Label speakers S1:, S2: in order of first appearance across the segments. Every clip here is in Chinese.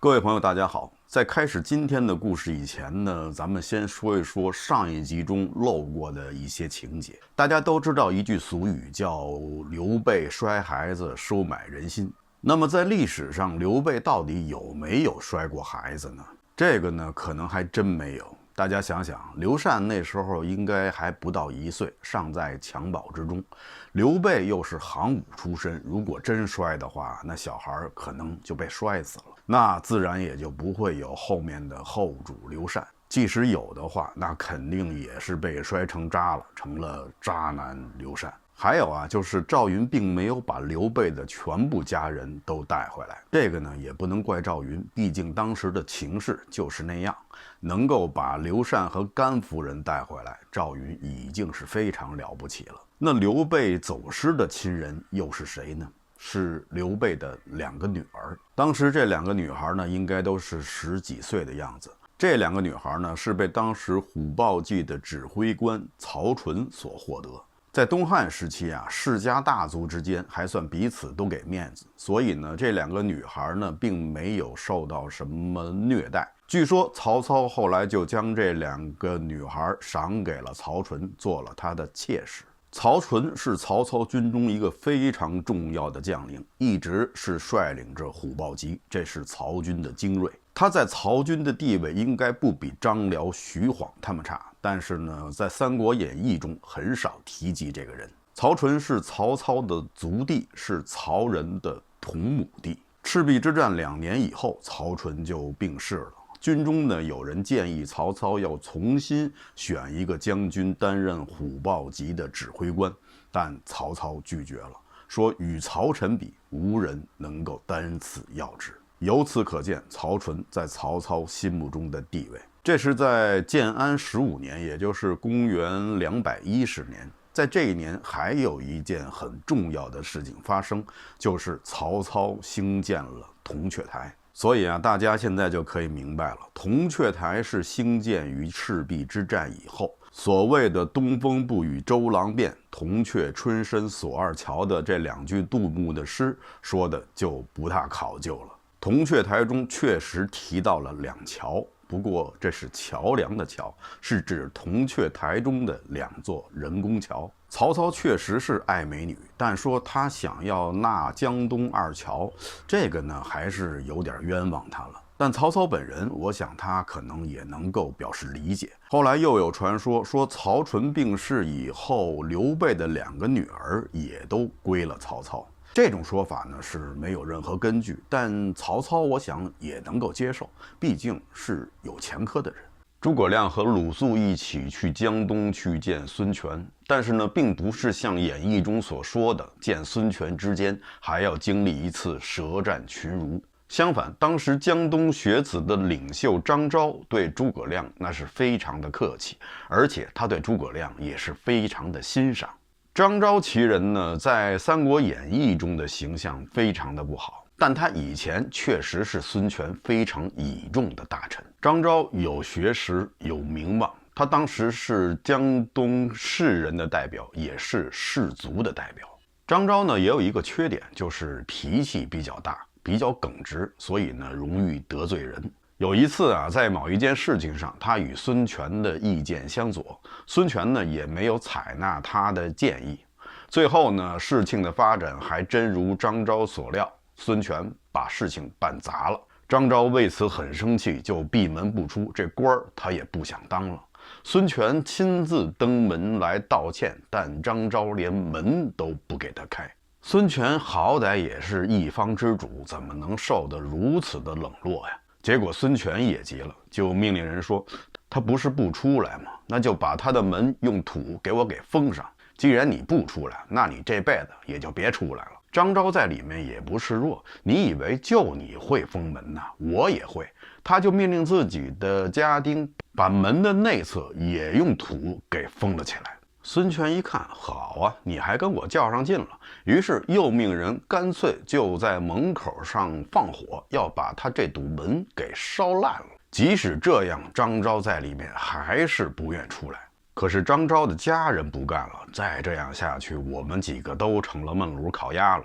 S1: 各位朋友，大家好。在开始今天的故事以前呢，咱们先说一说上一集中漏过的一些情节。大家都知道一句俗语叫“刘备摔孩子，收买人心”。那么在历史上，刘备到底有没有摔过孩子呢？这个呢，可能还真没有。大家想想，刘禅那时候应该还不到1岁，尚在襁褓之中。刘备又是行武出身，如果真摔的话，那小孩可能就被摔死了，那自然也就不会有后面的后主刘禅。即使有的话，那肯定也是被摔成渣了，成了渣男刘禅。还有啊，就是赵云并没有把刘备的全部家人都带回来，这个呢也不能怪赵云，毕竟当时的情势就是那样。能够把刘禅和甘夫人带回来，赵云已经是非常了不起了。那刘备走失的亲人又是谁呢？是刘备的2个女儿。当时这2个女孩呢，应该都是10几岁的样子。这2个女孩呢，是被当时虎豹骑的指挥官曹纯所获得。在东汉时期啊，世家大族之间还算彼此都给面子，所以呢，这2个女孩呢，并没有受到什么虐待。据说曹操后来就将这2个女孩赏给了曹纯，做了他的妾室。曹纯是曹操军中一个非常重要的将领，一直是率领着虎豹骑，这是曹军的精锐。他在曹军的地位应该不比张辽、徐晃他们差，但是呢，在《三国演义》中很少提及这个人。曹纯是曹操的族弟，是曹仁的同母弟。赤壁之战2年以后，曹纯就病逝了。军中呢，有人建议曹操要重新选一个将军担任虎豹骑的指挥官，但曹操拒绝了，说与曹臣比，无人能够担此要职。由此可见，曹纯在曹操心目中的地位。这是在建安15年，也就是公元210年。在这一年，还有一件很重要的事情发生，就是曹操兴建了铜雀台。所以啊，大家现在就可以明白了，铜雀台是兴建于赤壁之战以后。所谓的东风不与周郎便，铜雀春深锁二乔的这2句杜牧的诗，说的就不大考究了。铜雀台中确实提到了2桥，不过这是桥梁的桥，是指铜雀台中的2座人工桥。曹操确实是爱美女，但说他想要纳江东2乔，这个呢还是有点冤枉他了。但曹操本人，我想他可能也能够表示理解。后来又有传说说曹纯病逝以后，刘备的2个女儿也都归了曹操。这种说法呢是没有任何根据，但曹操我想也能够接受，毕竟是有前科的人。诸葛亮和鲁肃一起去江东去见孙权，但是呢，并不是像演义中所说的见孙权之间还要经历一次舌战群儒。相反，当时江东学子的领袖张昭对诸葛亮那是非常的客气，而且他对诸葛亮也是非常的欣赏。张昭其人呢，在《三国演义》中的形象非常的不好，但他以前确实是孙权非常倚重的大臣。张昭有学识，有名望，他当时是江东士人的代表，也是士族的代表。张昭呢，也有一个缺点，就是脾气比较大，比较耿直，所以呢，容易得罪人。有一次啊，在某一件事情上，他与孙权的意见相左，孙权呢也没有采纳他的建议。最后呢，事情的发展还真如张昭所料，孙权把事情办砸了。张昭为此很生气，就闭门不出，这官儿他也不想当了。孙权亲自登门来道歉，但张昭连门都不给他开。孙权好歹也是一方之主，怎么能受得如此的冷落呀？结果孙权也急了，就命令人说，他不是不出来吗？那就把他的门用土给我给封上。既然你不出来，那你这辈子也就别出来了。张昭在里面也不示弱，你以为就你会封门呢？我也会。他就命令自己的家丁把门的内侧也用土给封了起来。孙权一看，好啊，你还跟我较上劲了，于是又命人干脆就在门口上放火，要把他这堵门给烧烂了。即使这样，张昭在里面还是不愿出来。可是张昭的家人不干了，再这样下去，我们几个都成了焖炉烤鸭了。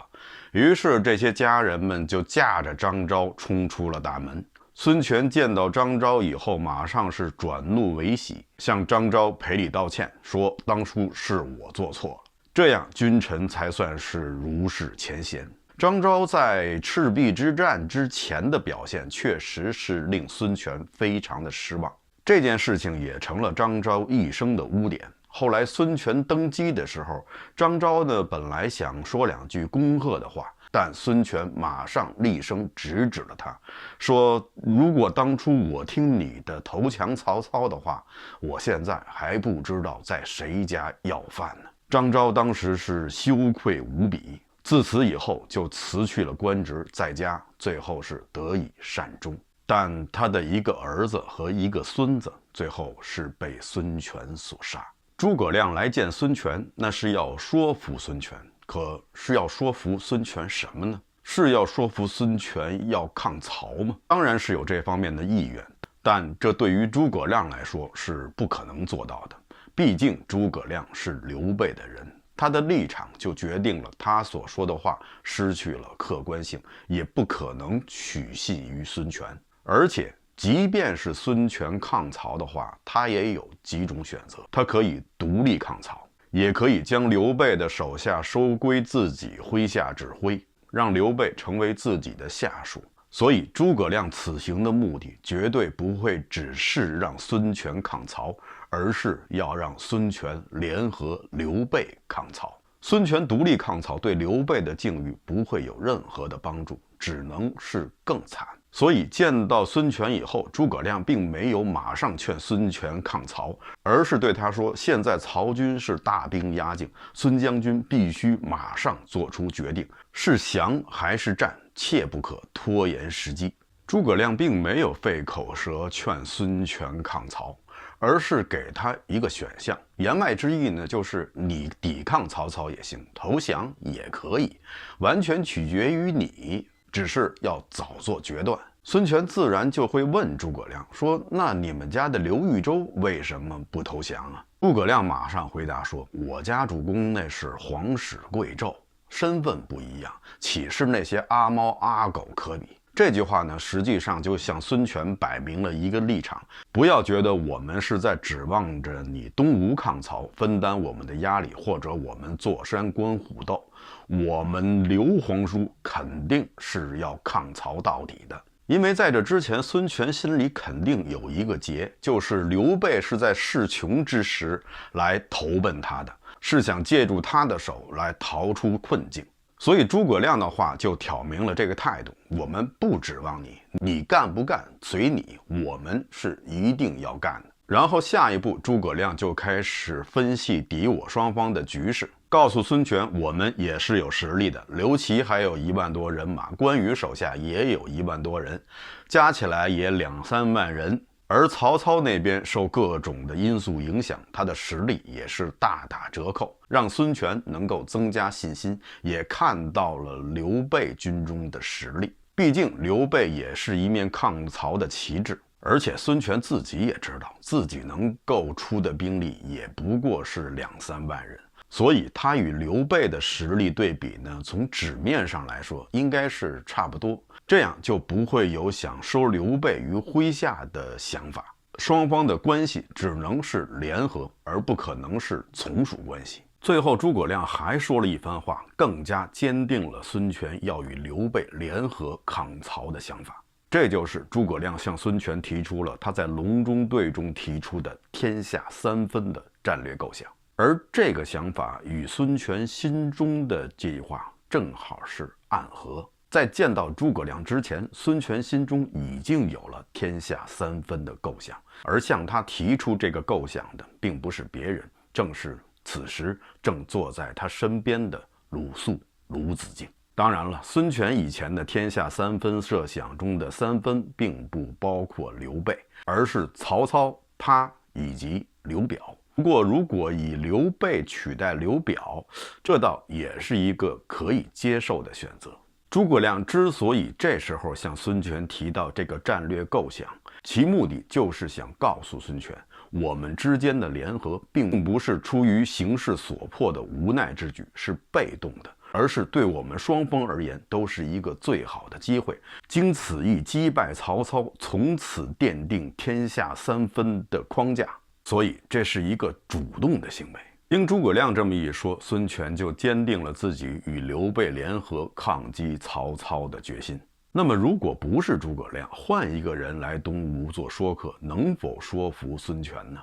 S1: 于是这些家人们就架着张昭冲出了大门。孙权见到张昭以后，马上是转怒为喜，向张昭赔礼道歉，说当初是我做错了，这样君臣才算是如释前嫌。张昭在赤壁之战之前的表现，确实是令孙权非常的失望。这件事情也成了张昭一生的污点。后来孙权登基的时候，张昭呢本来想说2句恭贺的话，但孙权马上厉声直指了他，说如果当初我听你的投降曹操的话，我现在还不知道在谁家要饭呢。张昭当时是羞愧无比，自此以后就辞去了官职，在家最后是得以善终。但他的一个儿子和一个孙子最后是被孙权所杀。诸葛亮来见孙权，那是要说服孙权，可是要说服孙权什么呢？是要说服孙权要抗曹吗？当然是有这方面的意愿，但这对于诸葛亮来说是不可能做到的。毕竟诸葛亮是刘备的人，他的立场就决定了他所说的话失去了客观性，也不可能取信于孙权。而且即便是孙权抗曹的话，他也有几种选择，他可以独立抗曹，也可以将刘备的手下收归自己麾下指挥，让刘备成为自己的下属。所以诸葛亮此行的目的绝对不会只是让孙权抗曹，而是要让孙权联合刘备抗曹。孙权独立抗曹对刘备的境遇不会有任何的帮助，只能是更惨。所以见到孙权以后，诸葛亮并没有马上劝孙权抗曹，而是对他说，现在曹军是大兵压境，孙将军必须马上做出决定，是降还是战，切不可拖延时机。诸葛亮并没有费口舌劝孙权抗曹，而是给他一个选项，言外之意呢，就是你抵抗曹操也行，投降也可以，完全取决于你，只是要早做决断。孙权自然就会问诸葛亮说，那你们家的刘豫州为什么不投降啊？诸葛亮马上回答说，我家主公那是皇室贵胄，身份不一样，岂是那些阿猫阿狗可比？这句话呢，实际上就向孙权摆明了一个立场，不要觉得我们是在指望着你东吴抗曹，分担我们的压力，或者我们坐山观虎斗，我们刘皇叔肯定是要抗曹到底的。因为在这之前，孙权心里肯定有一个结，就是刘备是在势穷之时来投奔他的，是想借助他的手来逃出困境。所以诸葛亮的话就挑明了这个态度，我们不指望你，你干不干随你，我们是一定要干的。然后下一步，诸葛亮就开始分析敌我双方的局势，告诉孙权，我们也是有实力的，刘琦还有1万多人马，关羽手下也有1万多人，加起来也2、3万人。而曹操那边受各种的因素影响，他的实力也是大打折扣，让孙权能够增加信心，也看到了刘备军中的实力。毕竟刘备也是一面抗曹的旗帜，而且孙权自己也知道，自己能够出的兵力也不过是2、3万人，所以他与刘备的实力对比呢，从纸面上来说应该是差不多，这样就不会有想收刘备于麾下的想法。双方的关系只能是联合，而不可能是从属关系。最后诸葛亮还说了一番话，更加坚定了孙权要与刘备联合抗曹的想法。这就是诸葛亮向孙权提出了他在隆中对中提出的天下3分的战略构想。而这个想法与孙权心中的计划正好是暗合。在见到诸葛亮之前，孙权心中已经有了天下3分的构想，而向他提出这个构想的并不是别人，正是此时正坐在他身边的鲁肃、鲁子敬。当然了，孙权以前的天下3分设想中的3分并不包括刘备，而是曹操、他以及刘表。不过如果以刘备取代刘表，这倒也是一个可以接受的选择。诸葛亮之所以这时候向孙权提到这个战略构想，其目的就是想告诉孙权，我们之间的联合并不是出于形势所迫的无奈之举，是被动的，而是对我们双方而言都是一个最好的机会。经此一击败曹操，从此奠定天下三分的框架。所以这是一个主动的行为。经诸葛亮这么一说，孙权就坚定了自己与刘备联合抗击曹操的决心。那么如果不是诸葛亮，换一个人来东吴做说客，能否说服孙权呢？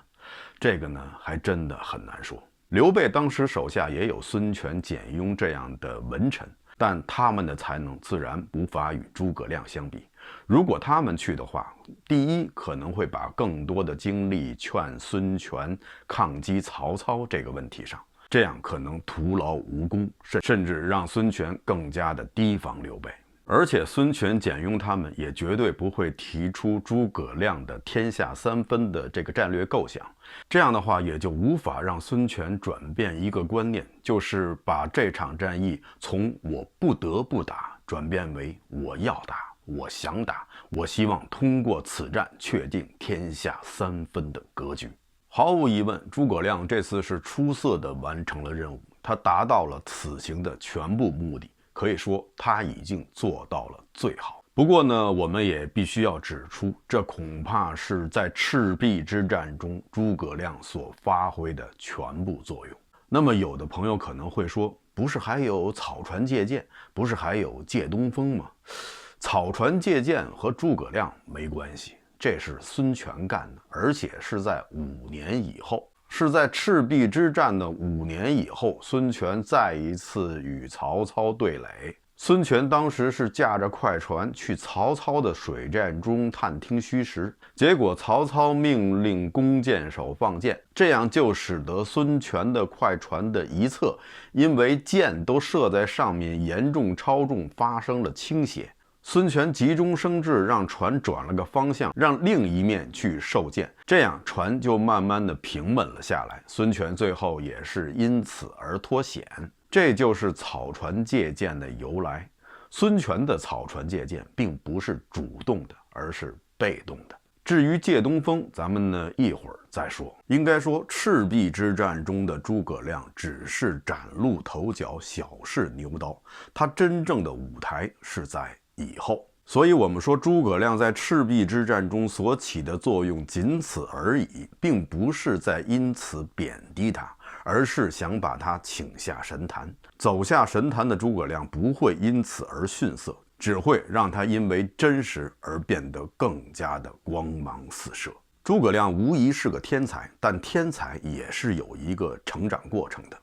S1: 这个呢，还真的很难说。刘备当时手下也有孙权、简雍这样的文臣，但他们的才能自然无法与诸葛亮相比。如果他们去的话，第一可能会把更多的精力劝孙权抗击曹操这个问题上，这样可能徒劳无功，甚至让孙权更加的提防刘备。而且孙权、简雍他们也绝对不会提出诸葛亮的天下三分的这个战略构想，这样的话也就无法让孙权转变一个观念，就是把这场战役从我不得不打转变为我要打，我想打，我希望通过此战确定天下三分的格局。毫无疑问，诸葛亮这次是出色地完成了任务，他达到了此行的全部目的，可以说他已经做到了最好。不过呢，我们也必须要指出，这恐怕是在赤壁之战中诸葛亮所发挥的全部作用。那么有的朋友可能会说，不是还有草船借箭，不是还有借东风吗？草船借箭和诸葛亮没关系，这是孙权干的，而且是在5年以后，是在赤壁之战的5年以后，孙权再一次与曹操对垒。孙权当时是驾着快船去曹操的水战中探听虚实，结果曹操命令弓箭手放箭，这样就使得孙权的快船的一侧因为箭都射在上面严重超重，发生了倾斜。孙权急中生智，让船转了个方向，让另一面去受箭，这样船就慢慢的平稳了下来。孙权最后也是因此而脱险，这就是草船借箭的由来。孙权的草船借箭并不是主动的，而是被动的。至于借东风，咱们呢一会儿再说。应该说，赤壁之战中的诸葛亮只是崭露头角，小试牛刀，他真正的舞台是在以后。所以我们说诸葛亮在赤壁之战中所起的作用仅此而已，并不是在因此贬低他，而是想把他请下神坛。走下神坛的诸葛亮不会因此而逊色，只会让他因为真实而变得更加的光芒四射。诸葛亮无疑是个天才，但天才也是有一个成长过程的，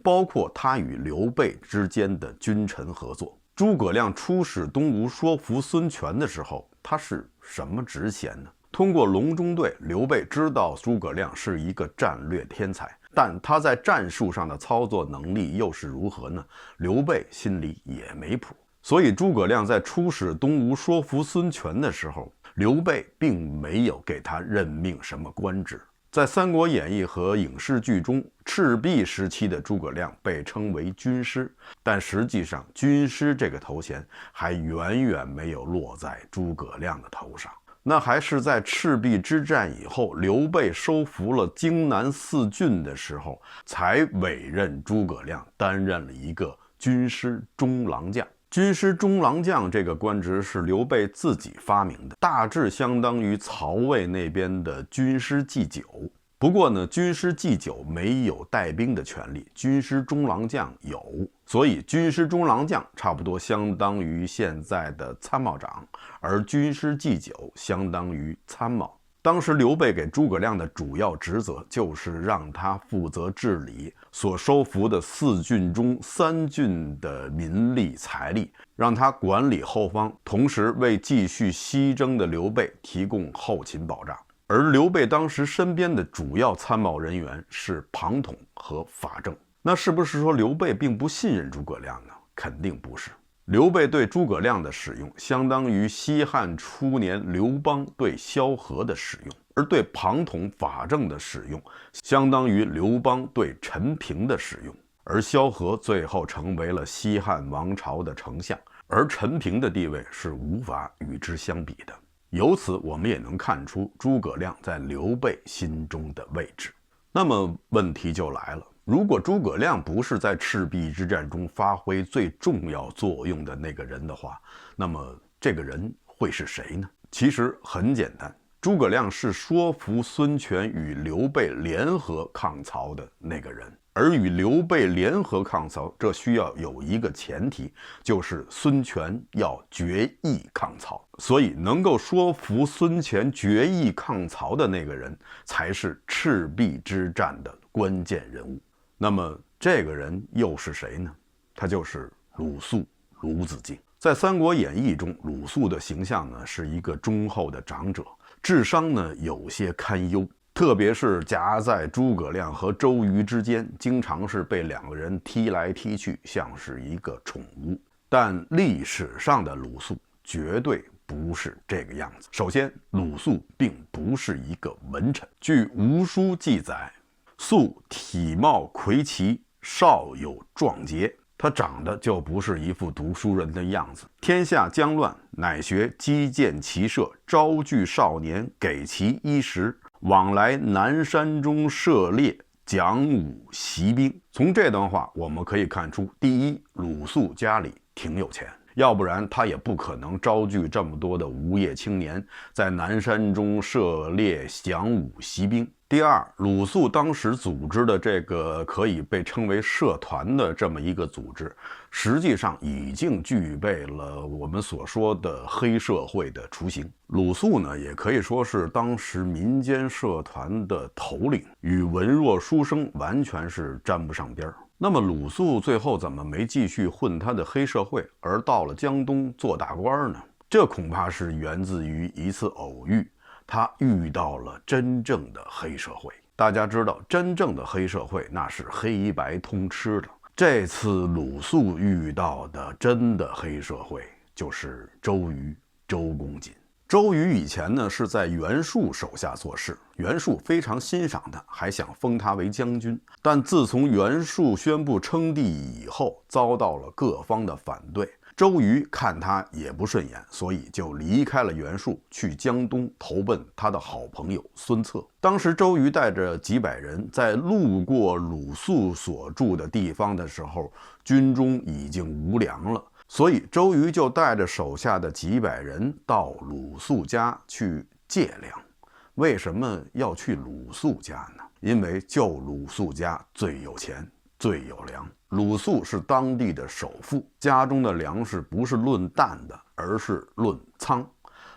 S1: 包括他与刘备之间的君臣合作。诸葛亮出使东吴说服孙权的时候，他是什么职衔呢？通过隆中对，刘备知道诸葛亮是一个战略天才，但他在战术上的操作能力又是如何呢？刘备心里也没谱。所以诸葛亮在出使东吴说服孙权的时候，刘备并没有给他任命什么官职。在《三国演义》和影视剧中，赤壁时期的诸葛亮被称为军师，但实际上军师这个头衔还远远没有落在诸葛亮的头上。那还是在赤壁之战以后，刘备收服了荆南4郡的时候，才委任诸葛亮担任了一个军师中郎将。军师中郎将这个官职是刘备自己发明的，大致相当于曹魏那边的军师祭酒。不过呢，军师祭酒没有带兵的权利，军师中郎将有，所以军师中郎将差不多相当于现在的参谋长，而军师祭酒相当于参谋。当时刘备给诸葛亮的主要职责就是让他负责治理所收服的4郡中3郡的民力财力，让他管理后方，同时为继续西征的刘备提供后勤保障。而刘备当时身边的主要参谋人员是庞统和法正。那是不是说刘备并不信任诸葛亮呢？肯定不是。刘备对诸葛亮的使用相当于西汉初年刘邦对萧何的使用，而对庞统、法正的使用相当于刘邦对陈平的使用。而萧何最后成为了西汉王朝的丞相，而陈平的地位是无法与之相比的。由此我们也能看出诸葛亮在刘备心中的位置。那么问题就来了，如果诸葛亮不是在赤壁之战中发挥最重要作用的那个人的话，那么这个人会是谁呢？其实很简单，诸葛亮是说服孙权与刘备联合抗曹的那个人。而与刘备联合抗曹，这需要有一个前提，就是孙权要决意抗曹。所以能够说服孙权决意抗曹的那个人，才是赤壁之战的关键人物。那么这个人又是谁呢？他就是鲁肃，鲁子敬。在《三国演义》中，鲁肃的形象呢是一个忠厚的长者，智商呢有些堪忧。特别是夹在诸葛亮和周瑜之间，经常是被两个人踢来踢去，像是一个宠物。但历史上的鲁肃绝对不是这个样子。首先，鲁肃并不是一个文臣。据《吴书》记载，肃体貌魁奇，少有壮节。他长得就不是一副读书人的样子。天下将乱，乃学击剑骑射，招聚少年，给其衣食，往来南山中涉猎，讲武习兵。从这段话我们可以看出，第一，鲁肃家里挺有钱，要不然他也不可能招聚这么多的无业青年，在南山中涉猎讲武习兵。第二，鲁肃当时组织的这个可以被称为社团的这么一个组织，实际上已经具备了我们所说的黑社会的雏形。鲁肃呢，也可以说是当时民间社团的头领，与文弱书生完全是沾不上边儿。那么鲁肃最后怎么没继续混他的黑社会，而到了江东做大官呢？这恐怕是源自于一次偶遇。他遇到了真正的黑社会。大家知道，真正的黑社会那是黑白通吃的。这次鲁肃遇到的真的黑社会就是周瑜，周公瑾。周瑜以前呢是在袁术手下做事，袁术非常欣赏他，还想封他为将军。但自从袁术宣布称帝以后，遭到了各方的反对。周瑜看他也不顺眼，所以就离开了袁术，去江东投奔他的好朋友孙策。当时周瑜带着几百人在路过鲁肃所住的地方的时候，军中已经无粮了，所以周瑜就带着手下的几百人到鲁肃家去借粮。为什么要去鲁肃家呢？因为就鲁肃家最有钱，最有粮。鲁肃是当地的首富，家中的粮食不是论担的，而是论仓。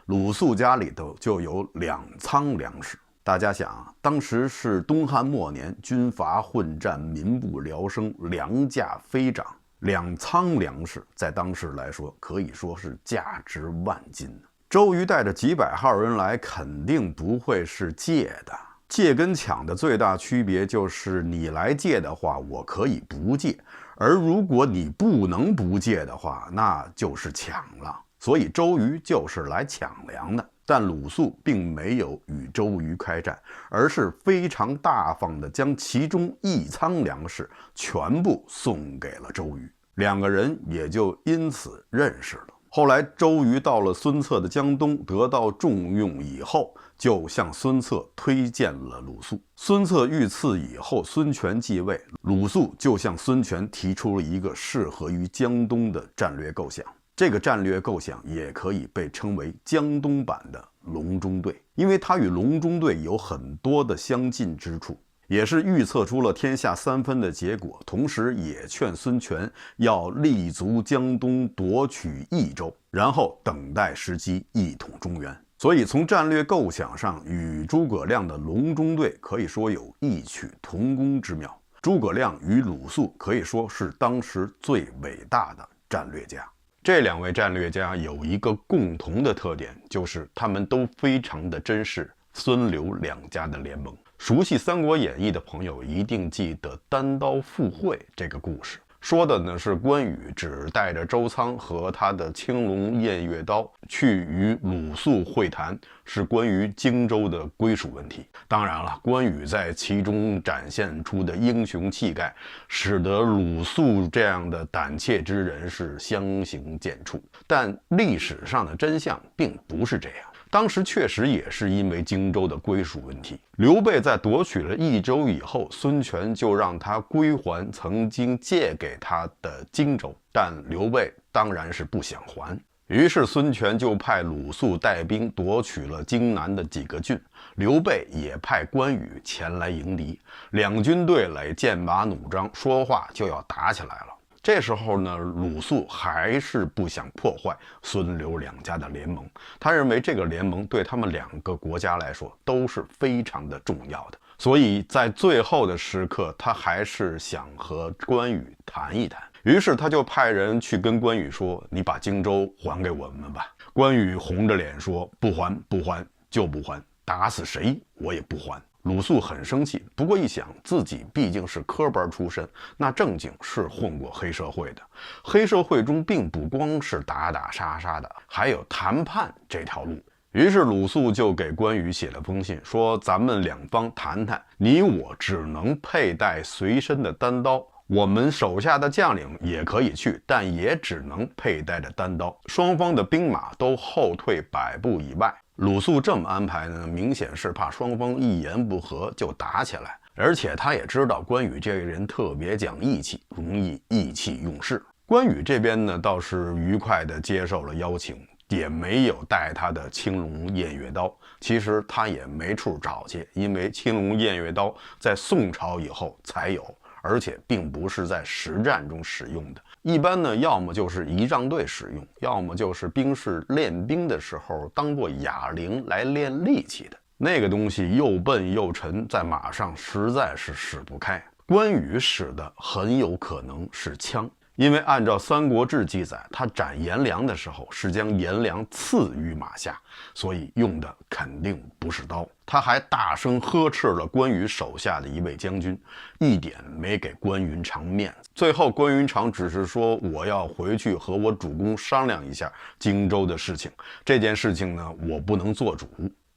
S1: 鲁肃家里头就有2仓粮食。大家想，当时是东汉末年，军阀混战，民不聊生，粮价飞涨，2仓粮食在当时来说可以说是价值万金。周瑜带着几百号人来，肯定不会是借的。借跟抢的最大区别就是你来借的话，我可以不借，而如果你不能不借的话，那就是抢了。所以周瑜就是来抢粮的。但鲁肃并没有与周瑜开战，而是非常大方地将其中1仓粮食全部送给了周瑜，两个人也就因此认识了。后来周瑜到了孙策的江东，得到重用以后，就向孙策推荐了鲁肃。孙策遇刺以后，孙权继位，鲁肃就向孙权提出了一个适合于江东的战略构想。这个战略构想也可以被称为江东版的隆中对，因为它与隆中对有很多的相近之处，也是预测出了天下3分的结果，同时也劝孙权要立足江东，夺取益州，然后等待时机一统中原。所以从战略构想上，与诸葛亮的隆中对可以说有异曲同工之妙。诸葛亮与鲁肃可以说是当时最伟大的战略家。这2位战略家有一个共同的特点，就是他们都非常的珍视孙刘2家的联盟。熟悉《三国演义》的朋友一定记得单刀赴会这个故事，说的呢是关羽只带着周仓和他的青龙偃月刀去与鲁肃会谈，是关于荆州的归属问题。当然了，关羽在其中展现出的英雄气概，使得鲁肃这样的胆怯之人是相形见绌。但历史上的真相并不是这样。当时确实也是因为荆州的归属问题，刘备在夺取了益州以后，孙权就让他归还曾经借给他的荆州，但刘备当然是不想还。于是孙权就派鲁肃带兵夺取了荆南的几个郡，刘备也派关羽前来迎敌，两军对垒，剑拔弩张，说话就要打起来了。这时候呢，鲁肃还是不想破坏孙刘两家的联盟，他认为这个联盟对他们两个国家来说都是非常的重要的，所以在最后的时刻，他还是想和关羽谈一谈。于是他就派人去跟关羽说：“你把荆州还给我们吧。”关羽红着脸说：“不还，不还，就不还，打死谁我也不还。”鲁肃很生气，不过一想自己毕竟是科班出身，那正经是混过黑社会的，黑社会中并不光是打打杀杀的，还有谈判这条路。于是鲁肃就给关羽写了封信，说咱们两方谈谈，你我只能佩戴随身的单刀，我们手下的将领也可以去，但也只能佩戴着单刀，双方的兵马都后退100步以外。鲁肃这么安排呢，明显是怕双方一言不合就打起来，而且他也知道关羽这个人特别讲义气，容易意气用事。关羽这边呢，倒是愉快地接受了邀请，也没有带他的青龙偃月刀。其实他也没处找去，因为青龙偃月刀在宋朝以后才有，而且并不是在实战中使用的。一般呢，要么就是仪仗队使用，要么就是兵士练兵的时候当做哑铃来练力气的。那个东西又笨又沉，在马上实在是使不开。关羽使的很有可能是枪，因为按照《三国志》记载，他斩颜良的时候是将颜良刺于马下，所以用的肯定不是刀。他还大声呵斥了关羽手下的一位将军，一点没给关云长面子。最后关云长只是说，我要回去和我主公商量一下荆州的事情，这件事情呢，我不能做主。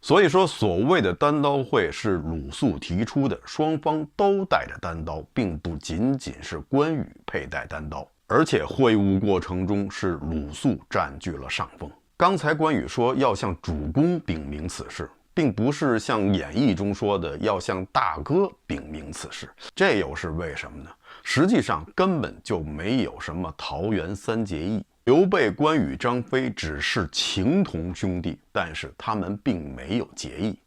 S1: 所以说，所谓的单刀会是鲁肃提出的，双方都带着单刀，并不仅仅是关羽佩戴单刀，而且会晤过程中是鲁肃占据了上风。刚才关羽说要向主公禀明此事，并不是像演义中说的要向大哥禀明此事，这又是为什么呢？实际上根本就没有什么桃园三结义，刘备、关羽、张飞只是情同兄弟，但是他们并没有结义。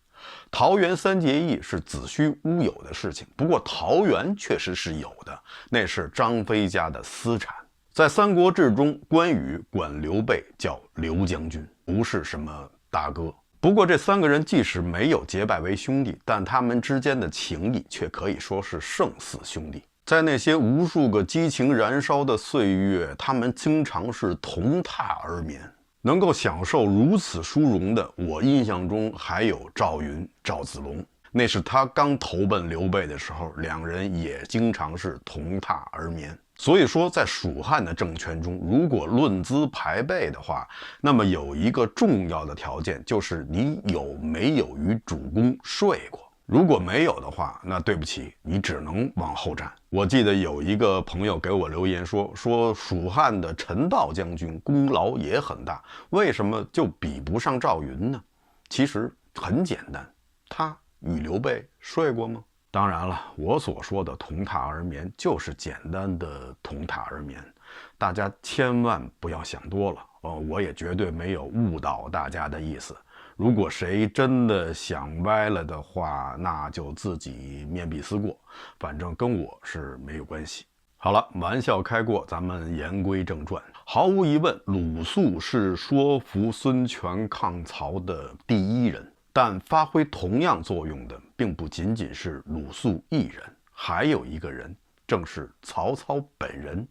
S1: 桃园三结义是子虚乌有的事情，不过桃园确实是有的，那是张飞家的私产。在《三国志》中，关羽管刘备叫刘将军，不是什么大哥。不过这三个人即使没有结拜为兄弟，但他们之间的情谊却可以说是胜似兄弟。在那些无数个激情燃烧的岁月，他们经常是同榻而眠。能够享受如此殊荣的，我印象中还有赵云、赵子龙，那是他刚投奔刘备的时候，两人也经常是同榻而眠。所以说，在蜀汉的政权中，如果论资排辈的话，那么有一个重要的条件，就是你有没有与主公睡过。如果没有的话，那对不起，你只能往后站。我记得有一个朋友给我留言说蜀汉的陈道将军功劳也很大，为什么就比不上赵云呢？其实很简单，他与刘备睡过吗？当然了，我所说的同榻而眠就是简单的同榻而眠，大家千万不要想多了。我也绝对没有误导大家的意思。如果谁真的想歪了的话，那就自己面壁思过，反正跟我是没有关系。好了，玩笑开过，咱们言归正传。毫无疑问，鲁肃是说服孙权抗曹的第一人，但发挥同样作用的并不仅仅是鲁肃一人，还有一个人，正是曹操本人，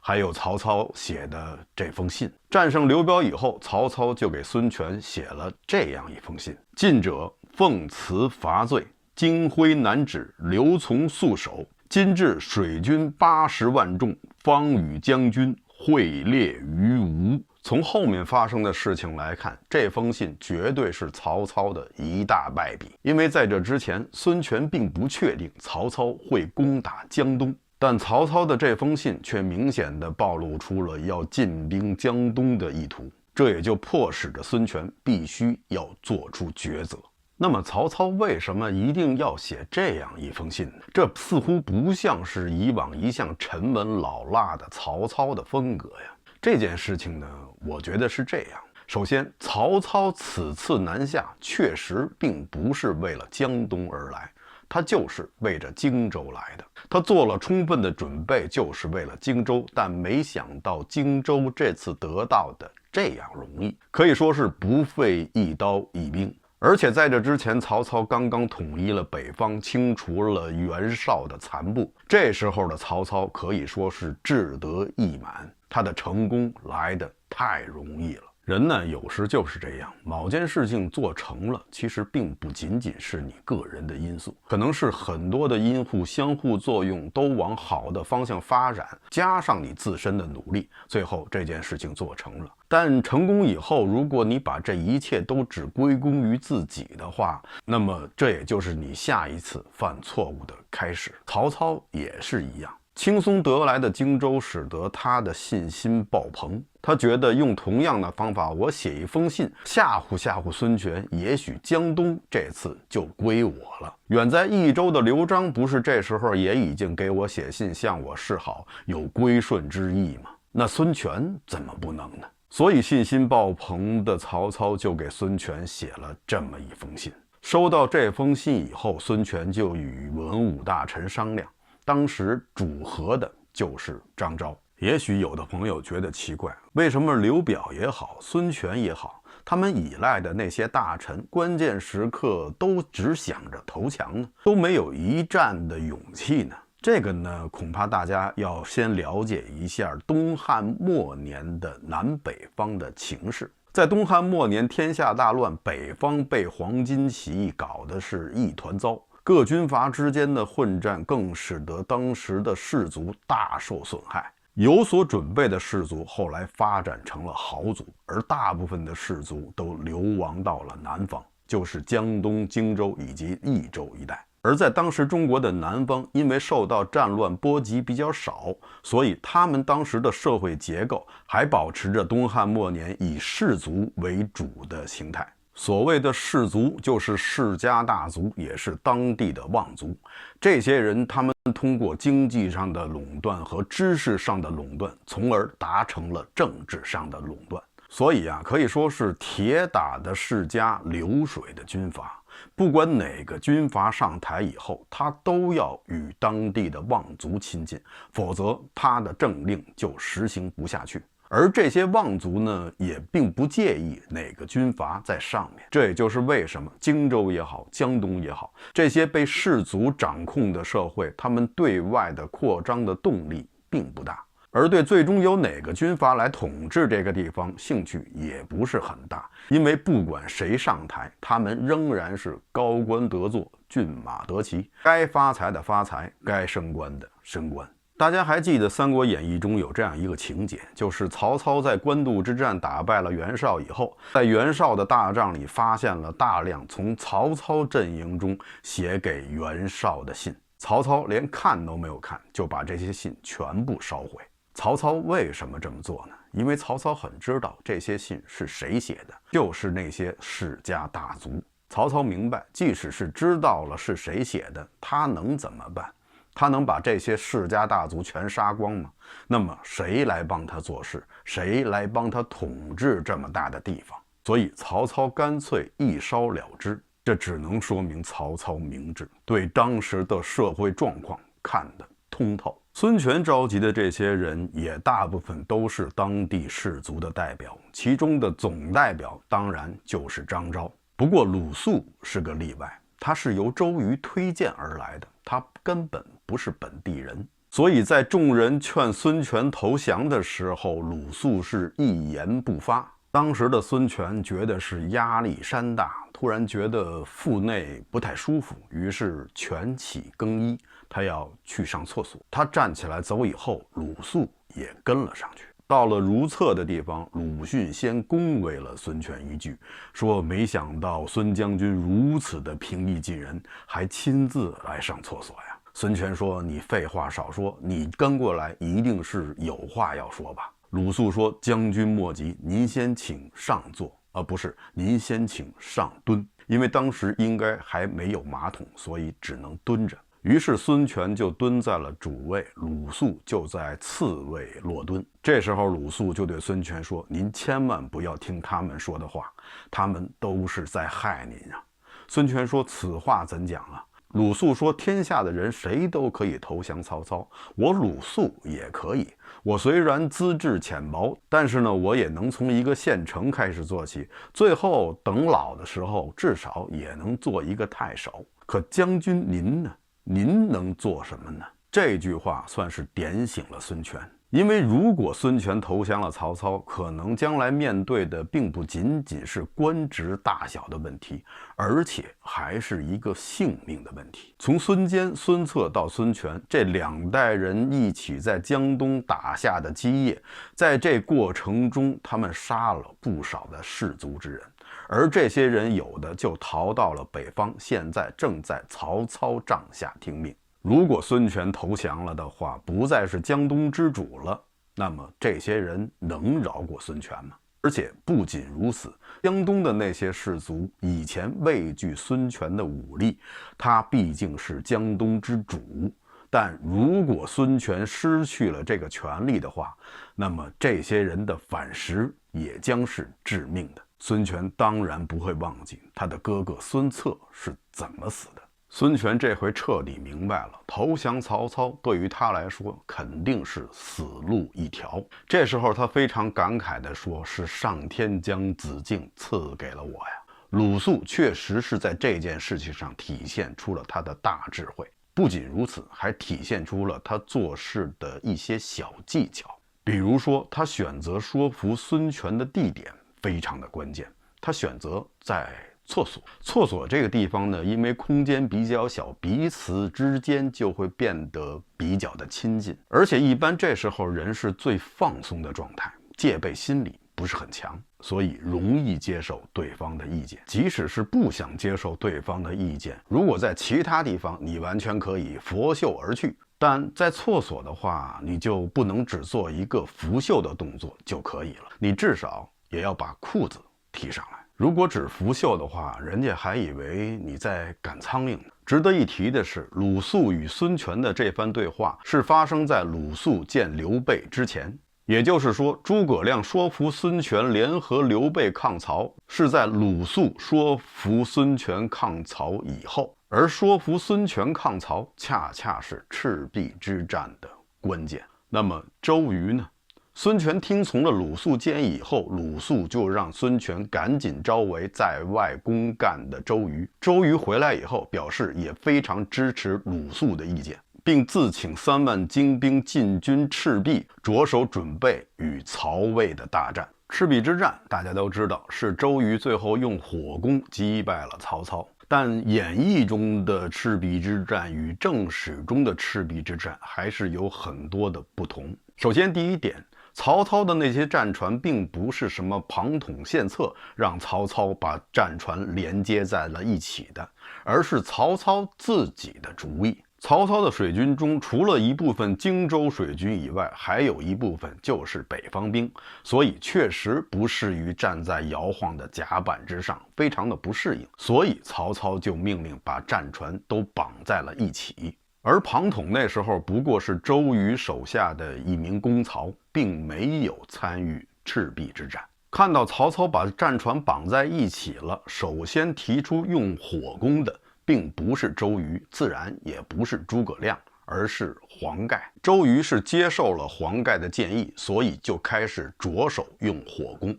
S1: 还有曹操写的这封信。战胜刘表以后，曹操就给孙权写了这样一封信：晋者奉辞伐罪，荆徽难止，刘琮速守。今至水军80万众，方与将军会猎于吴。从后面发生的事情来看，这封信绝对是曹操的一大败笔，因为在这之前，孙权并不确定曹操会攻打江东，但曹操的这封信却明显地暴露出了要进兵江东的意图。这也就迫使着孙权必须要做出抉择。那么曹操为什么一定要写这样一封信呢？这似乎不像是以往一向沉稳老辣的曹操的风格呀。这件事情呢，我觉得是这样。首先，曹操此次南下确实并不是为了江东而来，他就是为着荆州来的。他做了充分的准备，就是为了荆州，但没想到荆州这次得到的这样容易，可以说是不费一刀一兵。而且在这之前，曹操刚刚统一了北方，清除了袁绍的残部。这时候的曹操可以说是志得意满，他的成功来得太容易了。人呢，有时就是这样，某件事情做成了，其实并不仅仅是你个人的因素，可能是很多的因素相互作用，都往好的方向发展，加上你自身的努力，最后这件事情做成了。但成功以后，如果你把这一切都只归功于自己的话，那么这也就是你下一次犯错误的开始。曹操也是一样。轻松得来的荆州使得他的信心爆棚，他觉得用同样的方法，我写一封信吓唬吓唬孙权，也许江东这次就归我了。远在益州的刘璋不是这时候也已经给我写信向我示好，有归顺之意吗？那孙权怎么不能呢？所以信心爆棚的曹操就给孙权写了这么一封信。收到这封信以后，孙权就与文武大臣商量，当时主和的就是张昭。也许有的朋友觉得奇怪，为什么刘表也好，孙权也好，他们依赖的那些大臣，关键时刻都只想着投降呢，都没有一战的勇气呢？这个呢，恐怕大家要先了解一下东汉末年的南北方的情势。在东汉末年，天下大乱，北方被黄巾起义搞得是一团糟，各军阀之间的混战更使得当时的士族大受损害。有所准备的士族后来发展成了豪族，而大部分的士族都流亡到了南方，就是江东、荆州以及益州一带。而在当时中国的南方，因为受到战乱波及比较少，所以他们当时的社会结构还保持着东汉末年以士族为主的形态。所谓的士族就是世家大族，也是当地的望族。这些人他们通过经济上的垄断和知识上的垄断，从而达成了政治上的垄断。所以可以说是铁打的世家，流水的军阀。不管哪个军阀上台以后，他都要与当地的望族亲近，否则他的政令就实行不下去。而这些望族呢，也并不介意哪个军阀在上面。这也就是为什么荆州也好，江东也好，这些被士族掌控的社会，他们对外的扩张的动力并不大，而对最终由哪个军阀来统治这个地方兴趣也不是很大，因为不管谁上台，他们仍然是高官得坐，骏马得骑，该发财的发财，该升官的升官。大家还记得《三国演义》中有这样一个情节，就是曹操在官渡之战打败了袁绍以后，在袁绍的大帐里发现了大量从曹操阵营中写给袁绍的信。曹操连看都没有看，就把这些信全部烧毁。曹操为什么这么做呢？因为曹操很知道这些信是谁写的，就是那些世家大族。曹操明白，即使是知道了是谁写的，他能怎么办？他能把这些世家大族全杀光吗？那么谁来帮他做事？谁来帮他统治这么大的地方？所以曹操干脆一烧了之。这只能说明曹操明智，对当时的社会状况看得通透。孙权召集的这些人也大部分都是当地士族的代表，其中的总代表当然就是张昭。不过鲁肃是个例外，他是由周瑜推荐而来的，他根本不是本地人。所以在众人劝孙权投降的时候，鲁肃是一言不发。当时的孙权觉得是压力山大，突然觉得腹内不太舒服，于是权起更衣，他要去上厕所。他站起来走以后，鲁肃也跟了上去。到了如厕的地方，鲁迅先恭维了孙权一句，说没想到孙将军如此的平易近人，还亲自来上厕所呀。孙权说，你废话少说，你跟过来一定是有话要说吧。鲁肃说：“将军莫急，您先请上座，不是，您先请上蹲。因为当时应该还没有马桶，所以只能蹲着。”于是孙权就蹲在了主位，鲁肃就在次位落蹲。这时候鲁肃就对孙权说：“您千万不要听他们说的话，他们都是在害您啊。”孙权说：“此话怎讲啊？”鲁肃说：“天下的人谁都可以投降曹操，我鲁肃也可以。我虽然资质浅薄，但是呢，我也能从一个县城开始做起，最后等老的时候，至少也能做一个太守。可将军您呢？您能做什么呢？”这句话算是点醒了孙权。因为如果孙权投降了曹操，可能将来面对的并不仅仅是官职大小的问题，而且还是一个性命的问题。从孙坚、孙策到孙权，这2代人一起在江东打下的基业，在这过程中，他们杀了不少的士族之人，而这些人有的就逃到了北方，现在正在曹操帐下听命。如果孙权投降了的话，不再是江东之主了，那么这些人能饶过孙权吗？而且不仅如此，江东的那些士族以前畏惧孙权的武力，他毕竟是江东之主，但如果孙权失去了这个权力的话，那么这些人的反噬也将是致命的。孙权当然不会忘记他的哥哥孙策是怎么死的。孙权这回彻底明白了，投降曹操对于他来说肯定是死路一条。这时候他非常感慨地说：“是上天将子敬赐给了我呀。”鲁肃确实是在这件事情上体现出了他的大智慧，不仅如此，还体现出了他做事的一些小技巧。比如说，他选择说服孙权的地点非常的关键，他选择在厕所。厕所这个地方呢，因为空间比较小，彼此之间就会变得比较的亲近，而且一般这时候人是最放松的状态，戒备心理不是很强，所以容易接受对方的意见。即使是不想接受对方的意见，如果在其他地方你完全可以拂袖而去，但在厕所的话，你就不能只做一个拂袖的动作就可以了，你至少也要把裤子提上来。如果只拂袖的话，人家还以为你在赶苍蝇呢。值得一提的是，鲁肃与孙权的这番对话是发生在鲁肃见刘备之前，也就是说，诸葛亮说服孙权联合刘备抗曹，是在鲁肃说服孙权抗曹以后，而说服孙权抗曹，恰恰是赤壁之战的关键。那么周瑜呢？孙权听从了鲁肃建议以后，鲁肃就让孙权赶紧招围在外公干的周瑜。周瑜回来以后，表示也非常支持鲁肃的意见，并自请3万精兵进军赤壁，着手准备与曹魏的大战。赤壁之战大家都知道，是周瑜最后用火攻击败了曹操。但演义中的赤壁之战与正史中的赤壁之战还是有很多的不同。首先第一点，曹操的那些战船并不是什么庞统献策让曹操把战船连接在了一起的，而是曹操自己的主意。曹操的水军中，除了一部分荆州水军以外，还有一部分就是北方兵，所以确实不适于站在摇晃的甲板之上，非常的不适应。所以曹操就命令把战船都绑在了一起。而庞统那时候不过是周瑜手下的一名公曹，并没有参与赤壁之战。看到曹操把战船绑在一起了，首先提出用火攻的并不是周瑜，自然也不是诸葛亮，而是黄盖。周瑜是接受了黄盖的建议，所以就开始着手用火攻。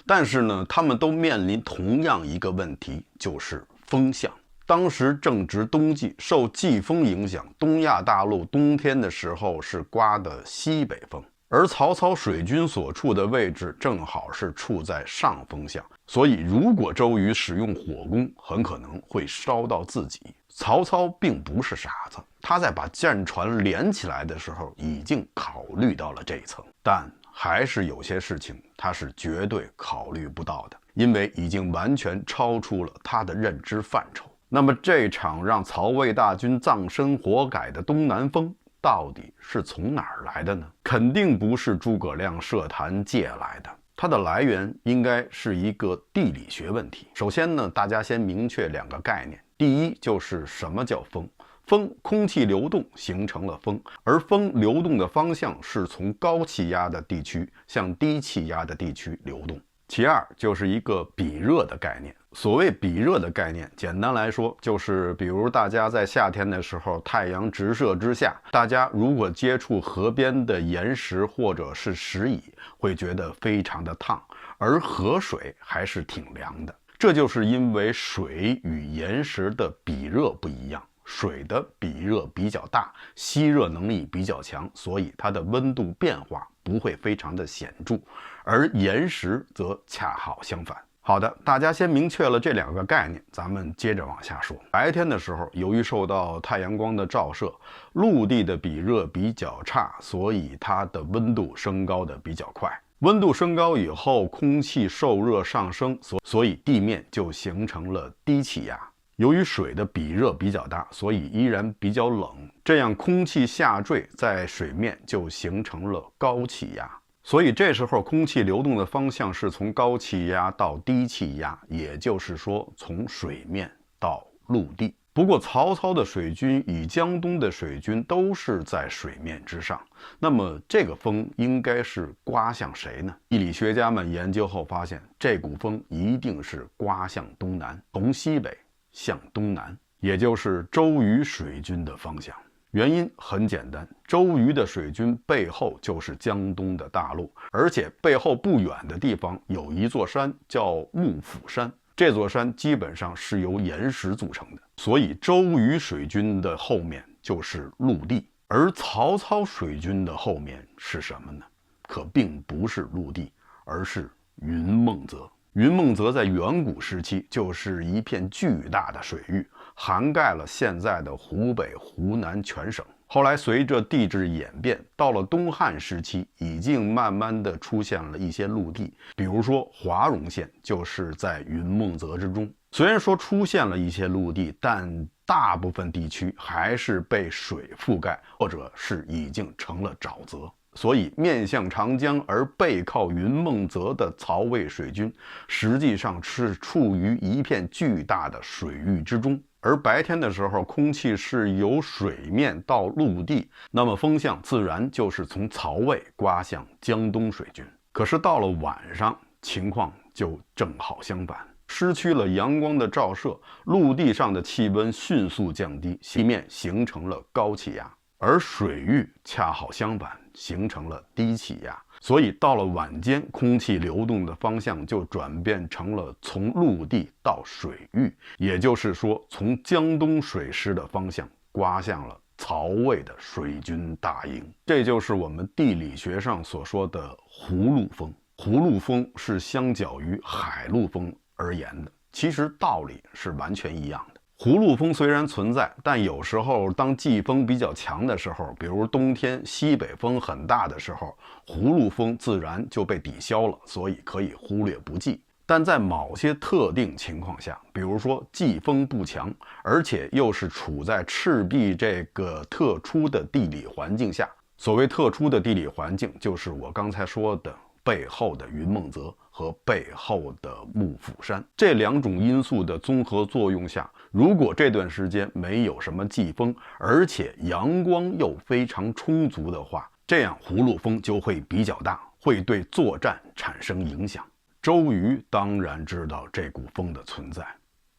S1: 但是呢，他们都面临同样一个问题，就是风向。当时正值冬季，受季风影响，东亚大陆冬天的时候是刮的西北风，而曹操水军所处的位置正好是处在上风向，所以如果周瑜使用火攻，很可能会烧到自己。曹操并不是傻子，他在把战船连起来的时候已经考虑到了这一层，但还是有些事情他是绝对考虑不到的，因为已经完全超出了他的认知范畴。那么这场让曹魏大军葬身火海的东南风到底是从哪儿来的呢？肯定不是诸葛亮设坛借来的，它的来源应该是一个地理学问题。首先呢，大家先明确2个概念。第一，就是什么叫风？风，空气流动形成了风，而风流动的方向是从高气压的地区向低气压的地区流动。其二，就是一个比热的概念。所谓比热的概念，简单来说，就是比如大家在夏天的时候，太阳直射之下，大家如果接触河边的岩石或者是石蚁，会觉得非常的烫，而河水还是挺凉的。这就是因为水与岩石的比热不一样，水的比热比较大，吸热能力比较强，所以它的温度变化不会非常的显著，而岩石则恰好相反。好的，大家先明确了这2个概念，咱们接着往下说。白天的时候，由于受到太阳光的照射，陆地的比热比较差，所以它的温度升高的比较快。温度升高以后，空气受热上升，所以地面就形成了低气压。由于水的比热比较大，所以依然比较冷，这样空气下坠，在水面就形成了高气压。所以这时候空气流动的方向是从高气压到低气压，也就是说从水面到陆地。不过曹操的水军与江东的水军都是在水面之上，那么这个风应该是刮向谁呢？地理学家们研究后发现，这股风一定是刮向东南，从西北向东南，也就是周瑜水军的方向。原因很简单，周瑜的水军背后就是江东的大路，而且背后不远的地方有一座山叫幕府山，这座山基本上是由岩石组成的，所以周瑜水军的后面就是陆地，而曹操水军的后面是什么呢？可并不是陆地，而是云梦泽。云梦泽在远古时期就是一片巨大的水域，涵盖了现在的湖北、湖南全省。后来随着地质演变，到了东汉时期，已经慢慢的出现了一些陆地，比如说华容县就是在云梦泽之中。虽然说出现了一些陆地，但大部分地区还是被水覆盖，或者是已经成了沼泽。所以面向长江而背靠云梦泽的曹魏水军，实际上是处于一片巨大的水域之中。而白天的时候，空气是由水面到陆地，那么风向自然就是从曹魏刮向江东水军。可是到了晚上，情况就正好相反，失去了阳光的照射，陆地上的气温迅速降低，地面形成了高气压，而水域恰好相反，形成了低气压。所以到了晚间，空气流动的方向就转变成了从陆地到水域，也就是说从江东水师的方向刮向了曹魏的水军大营。这就是我们地理学上所说的葫芦风。葫芦风是相较于海陆风而言的，其实道理是完全一样的。葫芦风虽然存在，但有时候当季风比较强的时候，比如冬天西北风很大的时候，葫芦风自然就被抵消了，所以可以忽略不计。但在某些特定情况下，比如说季风不强，而且又是处在赤壁这个特殊的地理环境下，所谓特殊的地理环境，就是我刚才说的背后的云梦泽和背后的幕府山，这2种因素的综合作用下，如果这段时间没有什么季风，而且阳光又非常充足的话，这样葫芦风就会比较大，会对作战产生影响。周瑜当然知道这股风的存在，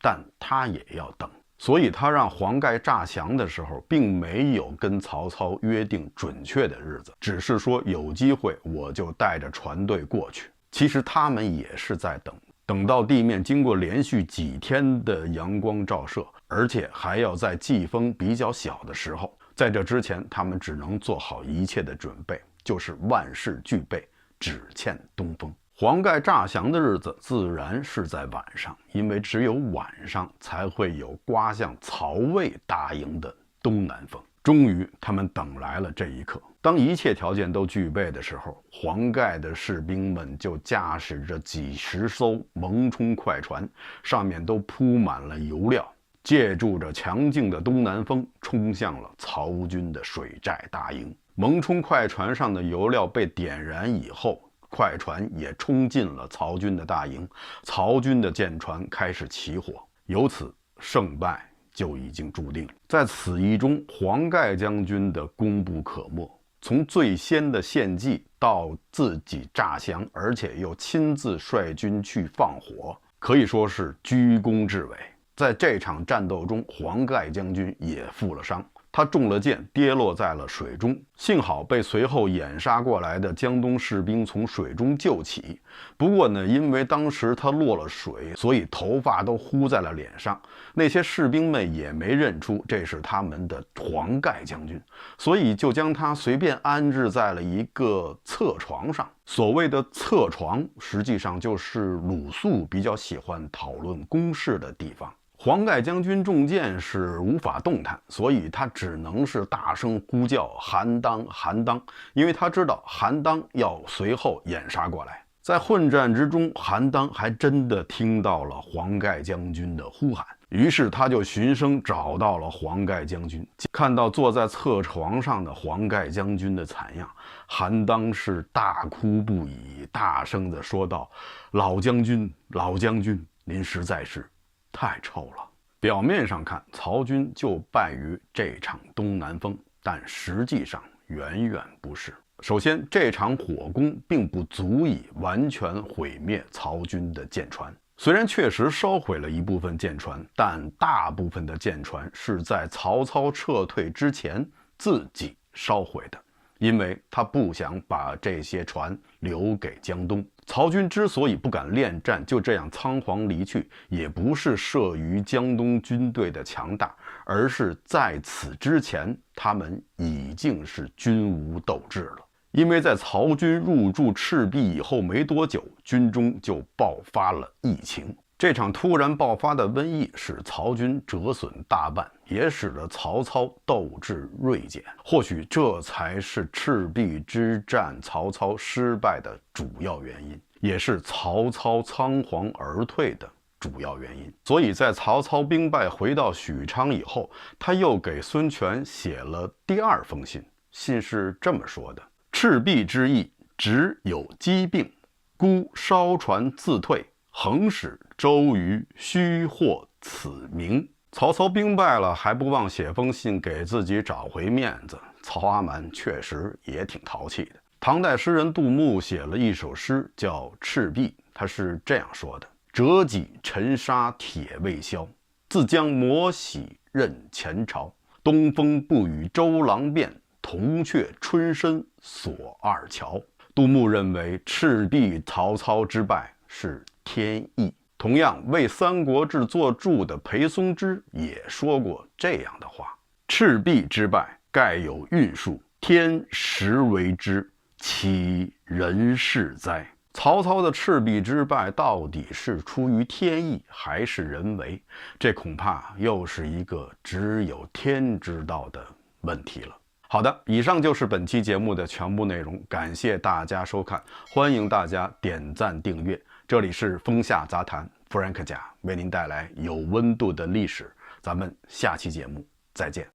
S1: 但他也要等，所以他让黄盖诈降的时候，并没有跟曹操约定准确的日子，只是说有机会我就带着船队过去。其实他们也是在等到地面经过连续几天的阳光照射，而且还要在季风比较小的时候，在这之前他们只能做好一切的准备，就是万事俱备，只欠东风。黄盖诈降的日子自然是在晚上，因为只有晚上才会有刮向曹魏大营的东南风。终于他们等来了这一刻，当一切条件都具备的时候，黄盖的士兵们就驾驶着几十艘猛冲快船，上面都铺满了油料，借助着强劲的东南风，冲向了曹军的水寨大营。蒙冲快船上的油料被点燃以后，快船也冲进了曹军的大营，曹军的舰船开始起火，由此胜败就已经注定。在此役中，黄盖将军的功不可没，从最先的献计到自己诈降，而且又亲自率军去放火，可以说是居功至伟。在这场战斗中，黄盖将军也负了伤，他中了箭，跌落在了水中，幸好被随后掩杀过来的江东士兵从水中救起。不过呢，因为当时他落了水，所以头发都糊在了脸上，那些士兵们也没认出这是他们的黄盖将军，所以就将他随便安置在了一个侧床上。所谓的侧床，实际上就是鲁肃比较喜欢讨论公事的地方。黄盖将军中箭是无法动弹，所以他只能是大声呼叫韩当韩当，因为他知道韩当要随后掩杀过来。在混战之中，韩当还真的听到了黄盖将军的呼喊，于是他就循声找到了黄盖将军。看到坐在侧床上的黄盖将军的惨样，韩当是大哭不已，大声地说道：“老将军，老将军，您实在是太臭了。”表面上看，曹军就败于这场东南风，但实际上远远不是。首先，这场火攻并不足以完全毁灭曹军的舰船，虽然确实烧毁了一部分舰船，但大部分的舰船是在曹操撤退之前自己烧毁的，因为他不想把这些船留给江东。曹军之所以不敢恋战，就这样仓皇离去，也不是慑于江东军队的强大，而是在此之前，他们已经是军无斗志了。因为在曹军入驻赤壁以后没多久，军中就爆发了疫情。这场突然爆发的瘟疫使曹军折损大半，也使得曹操斗志锐减。或许这才是赤壁之战曹操失败的主要原因，也是曹操仓皇而退的主要原因。所以在曹操兵败回到许昌以后，他又给孙权写了第二封信，信是这么说的：赤壁之役，只有疾病，孤烧船自退，横使周瑜虚获此名。曹操兵败了，还不忘写封信给自己找回面子。曹阿瞒确实也挺淘气的。唐代诗人杜牧写了一首诗叫《赤壁》，他是这样说的：折戟沉沙铁未销，自将磨洗认前朝。东风不与周郎便，铜雀春深锁二乔。杜牧认为赤壁曹操之败是天意。同样，为《三国志》作注的裴松之也说过这样的话：赤壁之败，盖有运数，天时为之，其人事哉？曹操的赤壁之败到底是出于天意还是人为？这恐怕又是一个只有天知道的问题了。好的，以上就是本期节目的全部内容，感谢大家收看，欢迎大家点赞订阅。这里是风下杂谈，Frank 甲为您带来有温度的历史，咱们下期节目再见。